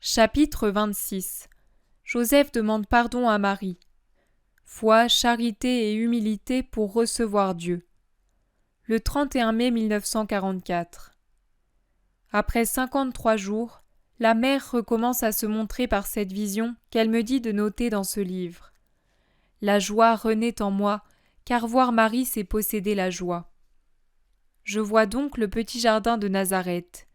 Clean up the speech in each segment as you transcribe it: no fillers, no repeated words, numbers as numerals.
Chapitre 26. Joseph demande pardon à Marie. Foi, charité et humilité pour recevoir Dieu. Le 31 mai 1944. Après 53 jours, la mère recommence à se montrer par cette vision qu'elle me dit de noter dans ce livre. La joie renaît en moi, car voir Marie, c'est posséder la joie. Je vois donc le petit jardin de Nazareth.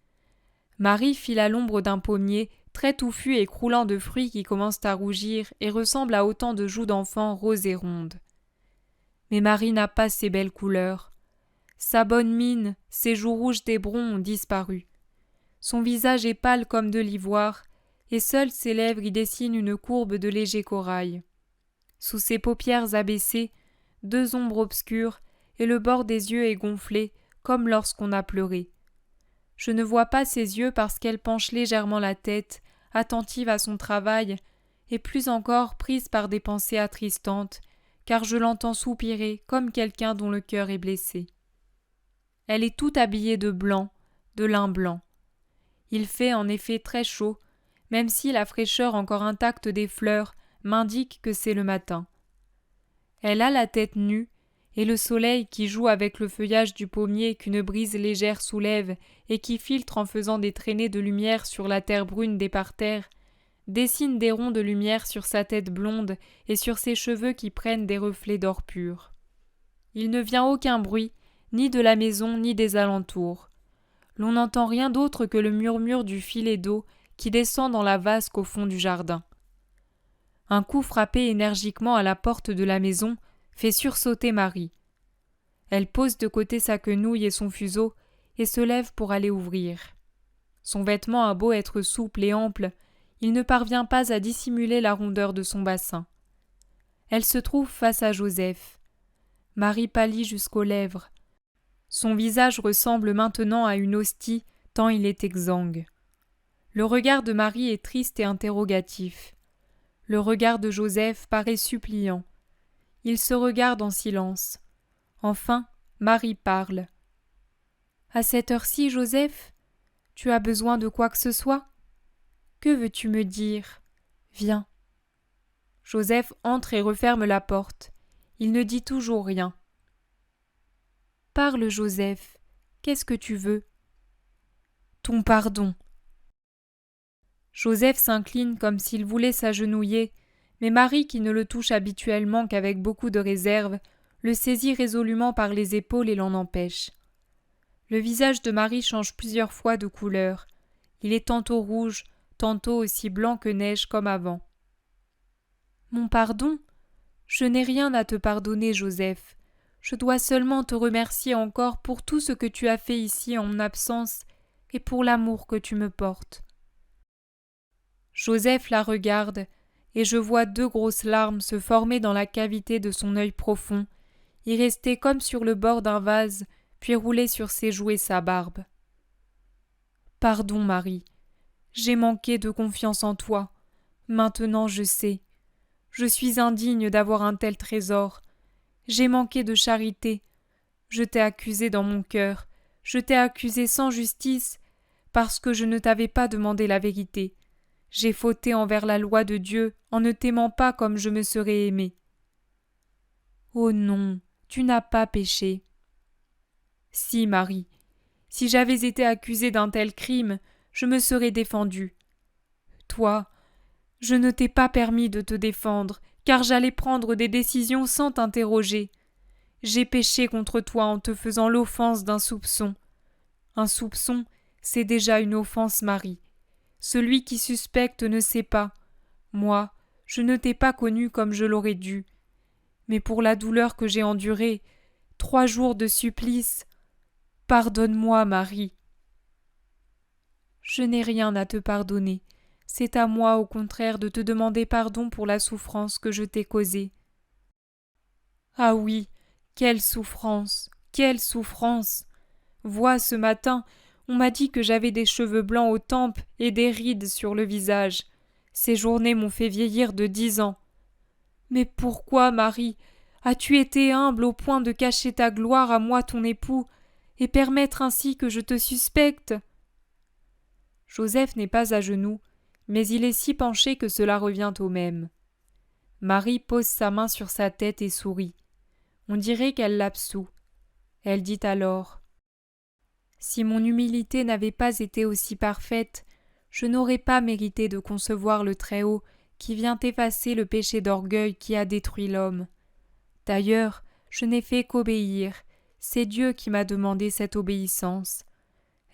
Marie file à l'ombre d'un pommier, très touffu et croulant de fruits qui commencent à rougir et ressemblent à autant de joues d'enfants roses et rondes. Mais Marie n'a pas ces belles couleurs. Sa bonne mine, ses joues rouges d'hébron ont disparu. Son visage est pâle comme de l'ivoire, et seules ses lèvres y dessinent une courbe de léger corail. Sous ses paupières abaissées, deux ombres obscures, et le bord des yeux est gonflé, comme lorsqu'on a pleuré. Je ne vois pas ses yeux parce qu'elle penche légèrement la tête, attentive à son travail, et plus encore prise par des pensées attristantes, car je l'entends soupirer comme quelqu'un dont le cœur est blessé. Elle est toute habillée de blanc, de lin blanc. Il fait en effet très chaud, même si la fraîcheur encore intacte des fleurs m'indique que c'est le matin. Elle a la tête nue, et le soleil qui joue avec le feuillage du pommier qu'une brise légère soulève et qui filtre en faisant des traînées de lumière sur la terre brune des parterres, dessine des ronds de lumière sur sa tête blonde et sur ses cheveux qui prennent des reflets d'or pur. Il ne vient aucun bruit, ni de la maison ni des alentours. L'on n'entend rien d'autre que le murmure du filet d'eau qui descend dans la vasque au fond du jardin. Un coup frappé énergiquement à la porte de la maison fait sursauter Marie. Elle pose de côté sa quenouille et son fuseau et se lève pour aller ouvrir. Son vêtement a beau être souple et ample, il ne parvient pas à dissimuler la rondeur de son bassin. Elle se trouve face à Joseph. Marie pâlit jusqu'aux lèvres. Son visage ressemble maintenant à une hostie, tant il est exsangue. Le regard de Marie est triste et interrogatif. Le regard de Joseph paraît suppliant. Ils se regardent en silence. Enfin, Marie parle. « À cette heure-ci, Joseph, tu as besoin de quoi que ce soit ? Que veux-tu me dire ? Viens. » Joseph entre et referme la porte. Il ne dit toujours rien. « Parle, Joseph. Qu'est-ce que tu veux ? » ?»« Ton pardon. » Joseph s'incline comme s'il voulait s'agenouiller, mais Marie, qui ne le touche habituellement qu'avec beaucoup de réserve, le saisit résolument par les épaules et l'en empêche. Le visage de Marie change plusieurs fois de couleur. Il est tantôt rouge, tantôt aussi blanc que neige comme avant. « Mon pardon ? Je n'ai rien à te pardonner, Joseph. Je dois seulement te remercier encore pour tout ce que tu as fait ici en mon absence et pour l'amour que tu me portes. » Joseph la regarde, et je vois deux grosses larmes se former dans la cavité de son œil profond, y rester comme sur le bord d'un vase, puis rouler sur ses joues et sa barbe. « Pardon, Marie. J'ai manqué de confiance en toi. Maintenant je sais. Je suis indigne d'avoir un tel trésor. J'ai manqué de charité. Je t'ai accusé dans mon cœur. Je t'ai accusé sans justice, parce que je ne t'avais pas demandé la vérité. J'ai fauté envers la loi de Dieu en ne t'aimant pas comme je me serais aimé. » « Oh non, tu n'as pas péché. » »« Si, Marie, si j'avais été accusée d'un tel crime, je me serais défendue. Toi, je ne t'ai pas permis de te défendre, car j'allais prendre des décisions sans t'interroger. J'ai péché contre toi en te faisant l'offense d'un soupçon. Un soupçon, c'est déjà une offense, Marie. Celui qui suspecte ne sait pas. Moi, je ne t'ai pas connue comme je l'aurais dû. Mais pour la douleur que j'ai endurée, 3 jours de supplice, pardonne-moi, Marie. Je n'ai rien à te pardonner. C'est à moi, au contraire, de te demander pardon pour la souffrance que je t'ai causée. Ah oui, quelle souffrance, quelle souffrance! Vois, ce matin, on m'a dit que j'avais des cheveux blancs aux tempes et des rides sur le visage. Ces journées m'ont fait vieillir de 10 ans. Mais pourquoi, Marie, as-tu été humble au point de cacher ta gloire à moi, ton époux, et permettre ainsi que je te suspecte ? Joseph n'est pas à genoux, mais il est si penché que cela revient au même. Marie pose sa main sur sa tête et sourit. On dirait qu'elle l'absout. Elle dit alors « Si mon humilité n'avait pas été aussi parfaite, je n'aurais pas mérité de concevoir le Très-Haut qui vient effacer le péché d'orgueil qui a détruit l'homme. D'ailleurs, je n'ai fait qu'obéir, c'est Dieu qui m'a demandé cette obéissance.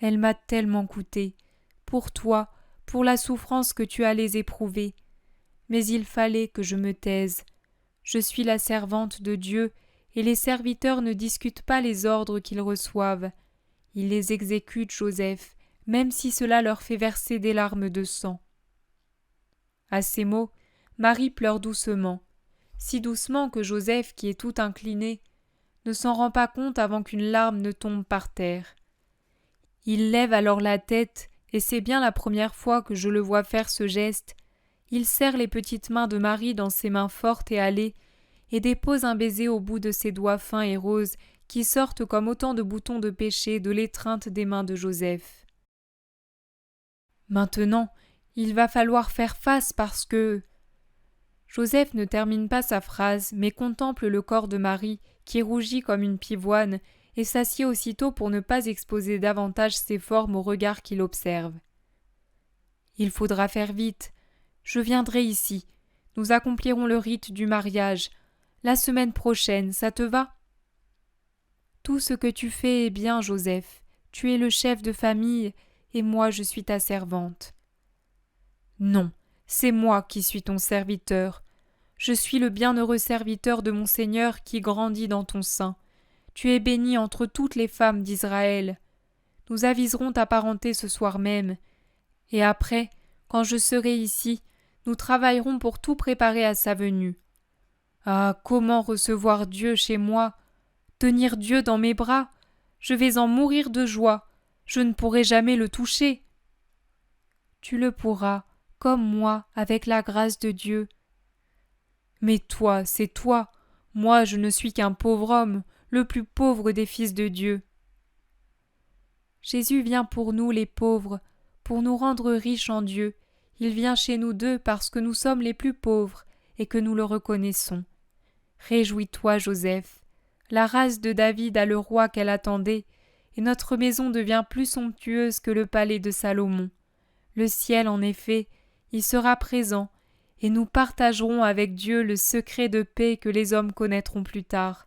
Elle m'a tellement coûté, pour toi, pour la souffrance que tu allais éprouver. Mais il fallait que je me taise. Je suis la servante de Dieu, et les serviteurs ne discutent pas les ordres qu'ils reçoivent. Ils les exécutent, Joseph, même si cela leur fait verser des larmes de sang. » À ces mots, Marie pleure doucement, si doucement que Joseph, qui est tout incliné, ne s'en rend pas compte avant qu'une larme ne tombe par terre. Il lève alors la tête, et c'est bien la première fois que je le vois faire ce geste. Il serre les petites mains de Marie dans ses mains fortes et hâlées, et dépose un baiser au bout de ses doigts fins et roses qui sortent comme autant de boutons de péché de l'étreinte des mains de Joseph. Maintenant, il va falloir faire face parce que… Joseph ne termine pas sa phrase, mais contemple le corps de Marie, qui rougit comme une pivoine, et s'assied aussitôt pour ne pas exposer davantage ses formes au regard qu'il observe. « Il faudra faire vite. Je viendrai ici. Nous accomplirons le rite du mariage. La semaine prochaine, ça te va ? » « Tout ce que tu fais est bien, Joseph. Tu es le chef de famille, et moi je suis ta servante. » « Non, c'est moi qui suis ton serviteur. Je suis le bienheureux serviteur de mon Seigneur qui grandit dans ton sein. Tu es béni entre toutes les femmes d'Israël. Nous aviserons ta parenté ce soir même. Et après, quand je serai ici, nous travaillerons pour tout préparer à sa venue. Ah, comment recevoir Dieu chez moi, tenir Dieu dans mes bras, je vais en mourir de joie, je ne pourrai jamais le toucher. Tu le pourras, comme moi, avec la grâce de Dieu. Mais toi, c'est toi, moi je ne suis qu'un pauvre homme, le plus pauvre des fils de Dieu. Jésus vient pour nous les pauvres, pour nous rendre riches en Dieu. Il vient chez nous deux parce que nous sommes les plus pauvres et que nous le reconnaissons. Réjouis-toi, Joseph. La race de David a le roi qu'elle attendait, et notre maison devient plus somptueuse que le palais de Salomon. Le ciel, en effet, y sera présent, et nous partagerons avec Dieu le secret de paix que les hommes connaîtront plus tard.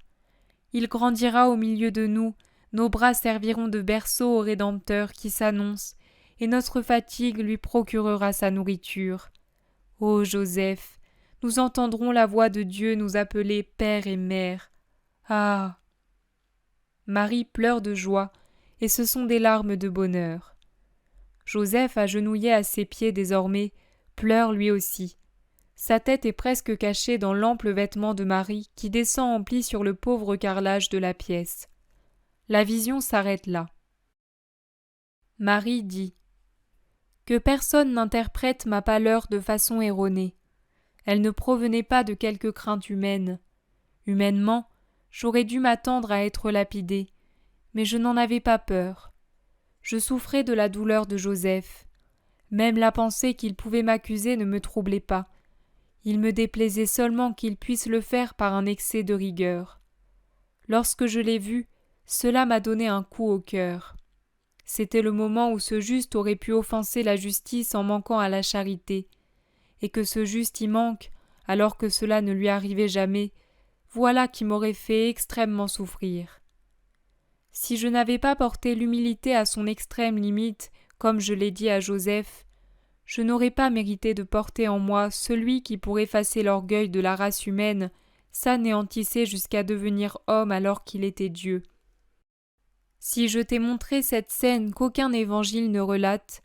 Il grandira au milieu de nous, nos bras serviront de berceau au Rédempteur qui s'annonce, et notre fatigue lui procurera sa nourriture. Ô Joseph, nous entendrons la voix de Dieu nous appeler Père et Mère. Ah ! Marie pleure de joie, et ce sont des larmes de bonheur. Joseph, agenouillé à ses pieds désormais, pleure lui aussi. Sa tête est presque cachée dans l'ample vêtement de Marie qui descend en plis sur le pauvre carrelage de la pièce. La vision s'arrête là. Marie dit « Que personne n'interprète ma pâleur de façon erronée. Elle ne provenait pas de quelque crainte humaine. Humainement, j'aurais dû m'attendre à être lapidée, mais je n'en avais pas peur. Je souffrais de la douleur de Joseph. Même la pensée qu'il pouvait m'accuser ne me troublait pas. Il me déplaisait seulement qu'il puisse le faire par un excès de rigueur. Lorsque je l'ai vu, cela m'a donné un coup au cœur. C'était le moment où ce juste aurait pu offenser la justice en manquant à la charité, et que ce juste y manque, alors que cela ne lui arrivait jamais, voilà qui m'aurait fait extrêmement souffrir. Si je n'avais pas porté l'humilité à son extrême limite, comme je l'ai dit à Joseph, je n'aurais pas mérité de porter en moi celui qui, pour effacer l'orgueil de la race humaine, s'anéantissait jusqu'à devenir homme alors qu'il était Dieu. Si je t'ai montré cette scène qu'aucun évangile ne relate,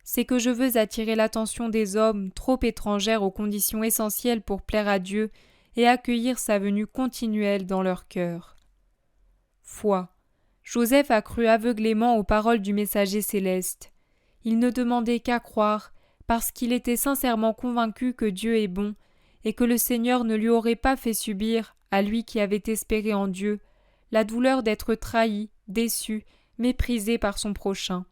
c'est que je veux attirer l'attention des hommes trop étrangères aux conditions essentielles pour plaire à Dieu et accueillir sa venue continuelle dans leur cœur. Foi. Joseph a cru aveuglément aux paroles du messager céleste. Il ne demandait qu'à croire, parce qu'il était sincèrement convaincu que Dieu est bon, et que le Seigneur ne lui aurait pas fait subir, à lui qui avait espéré en Dieu, la douleur d'être trahi, déçu, méprisé par son prochain.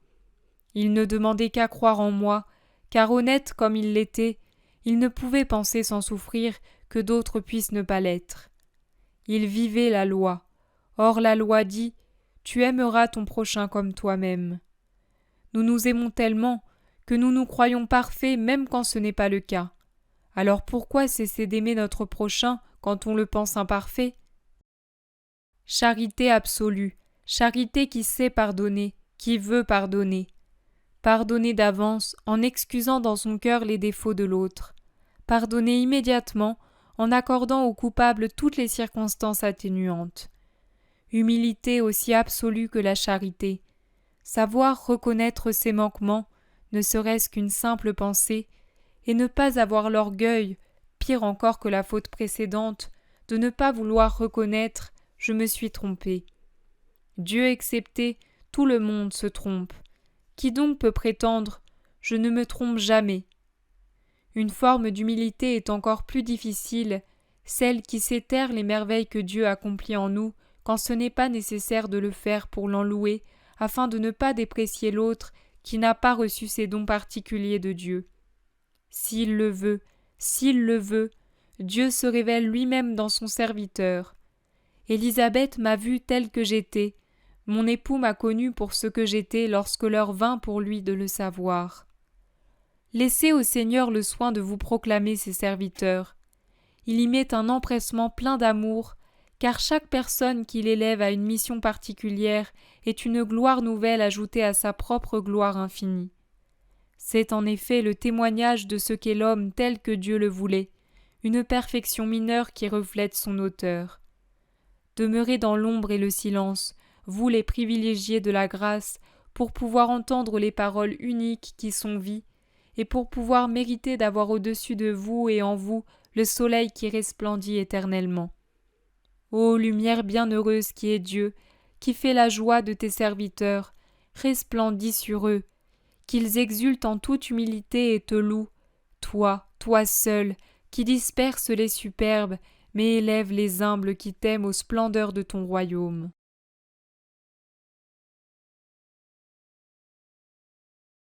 Il ne demandait qu'à croire en moi, car honnête comme il l'était, il ne pouvait penser sans souffrir que d'autres puissent ne pas l'être. Il vivait la loi. Or la loi dit « Tu aimeras ton prochain comme toi-même ». Nous nous aimons tellement que nous nous croyons parfaits même quand ce n'est pas le cas. Alors pourquoi cesser d'aimer notre prochain quand on le pense imparfait ? Charité absolue, charité qui sait pardonner, qui veut pardonner. Pardonner d'avance en excusant dans son cœur les défauts de l'autre. Pardonner immédiatement en accordant au coupable toutes les circonstances atténuantes. Humilité aussi absolue que la charité. Savoir reconnaître ses manquements, ne serait-ce qu'une simple pensée, et ne pas avoir l'orgueil, pire encore que la faute précédente, de ne pas vouloir reconnaître « je me suis trompé ». Dieu excepté, tout le monde se trompe. Qui donc peut prétendre « je ne me trompe jamais ». Une forme d'humilité est encore plus difficile, celle qui sait taire les merveilles que Dieu accomplit en nous quand ce n'est pas nécessaire de le faire pour l'en louer, afin de ne pas déprécier l'autre qui n'a pas reçu ces dons particuliers de Dieu. S'il le veut, Dieu se révèle lui-même dans son serviteur. Élisabeth m'a vue telle que j'étais, mon époux m'a connue pour ce que j'étais lorsque l'heure vint pour lui de le savoir. Laissez au Seigneur le soin de vous proclamer ses serviteurs. Il y met un empressement plein d'amour, car chaque personne qu'il élève à une mission particulière est une gloire nouvelle ajoutée à sa propre gloire infinie. C'est en effet le témoignage de ce qu'est l'homme tel que Dieu le voulait, une perfection mineure qui reflète son auteur. Demeurez dans l'ombre et le silence, vous les privilégiés de la grâce, pour pouvoir entendre les paroles uniques qui sont vie, et pour pouvoir mériter d'avoir au-dessus de vous et en vous le soleil qui resplendit éternellement. Ô lumière bienheureuse qui est Dieu, qui fait la joie de tes serviteurs, resplendis sur eux, qu'ils exultent en toute humilité et te louent, toi seul, qui disperses les superbes, mais élèves les humbles qui t'aiment aux splendeurs de ton royaume.